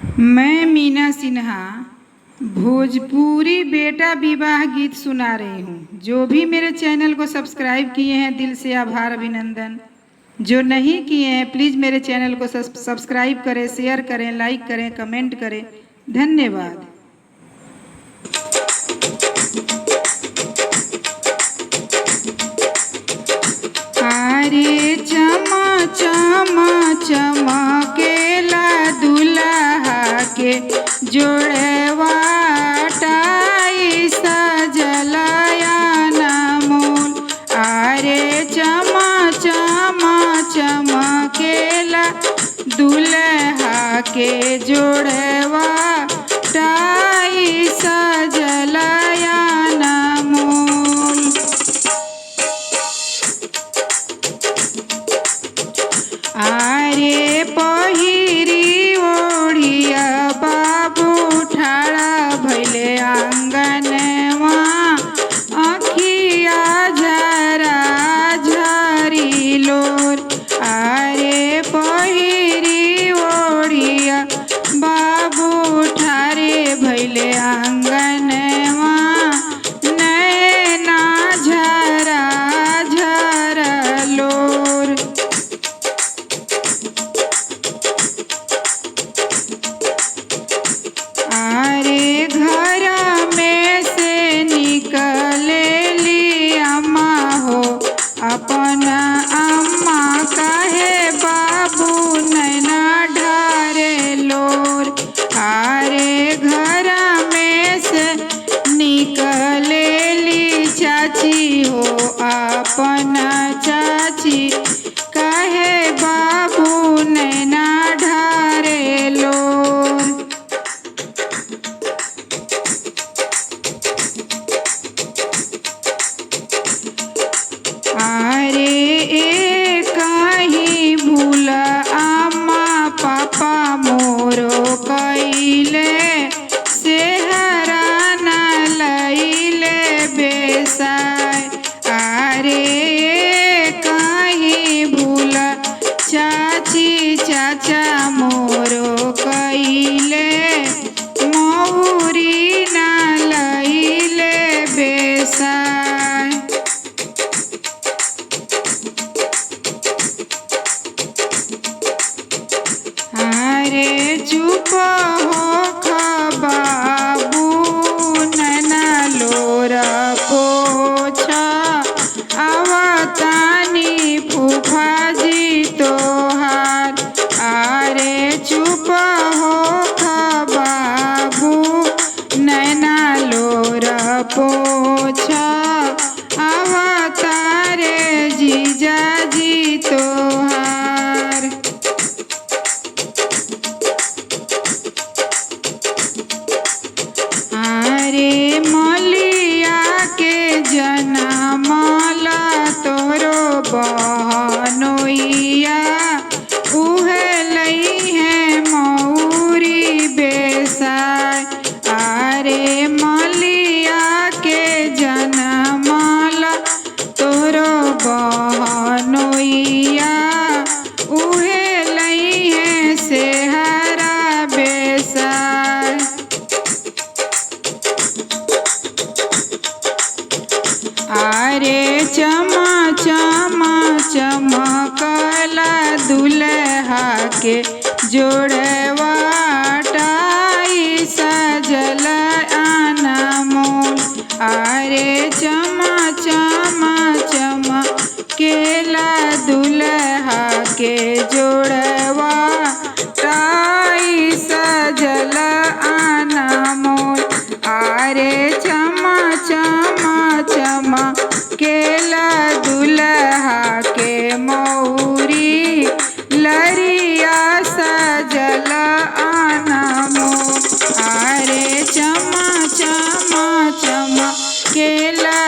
मैं मीना सिन्हा भोजपुरी बेटा विवाह गीत सुना रही हूँ। जो भी मेरे चैनल को सब्सक्राइब किए हैं दिल से आभार अभिनंदन। जो नहीं किए हैं प्लीज़ मेरे चैनल को सब्सक्राइब करें, शेयर करें, लाइक करें, कमेंट करें। धन्यवाद। अरे चमा चमा चमकेला दुल्हा के जोड़वा टाई सजलाया मोल। अरे चमा चमा चमकेला दुल्हा के जोड़वा टाई सजलाया मोल। आरे पहिरी ओढ़िया बाबू ठाड़ा भैले आंगनवा अखिया झरा झरी लोर। आरे पहिरी ओढ़िया बाबू ठारे भैले आंगनवा नैना झरा झरा लोर। अरे घर में से निकलेली अम्मा हो अपना अम्मा काहे बाबू नैना ढारे लोर। अरे घर में से निकलेली चाची हो अपना चाची काहे बाबू नैना ढारे लोर। अरे कहीं भूल अम्मा पापा मोरो कैले सेहरा न लैले बेसाय। अरे कहीं भूल चाची चाचा मोरो कैले मौरी न लैले बेसाय। अरे चुप हो बाबू नैना लोर पोछा आवतानी फूफा जी तोहार। अरे चुप हो बाबू नैना लोर पोछा आवतारे जीजा जी तोहार। अरे मलिया के जनमला तोरो बहनोइया उहे लई है मौरी बेसाय। अरे मलिया के जनमला तोरो बहनोइया उहे लई है सेहरा बेसाय। अरे चमा चमा चमकला दुल्हा के जोड़वा टाई सजल अनमोल। अरे चमा चमा चमकेला दुल्हा के जोड़वा टाई सजल अनमोल। अरे चमा चमा चमकेला दुल्हा के मौरी लरिया सजल अनमोल। अरे चमा चमा चमकेला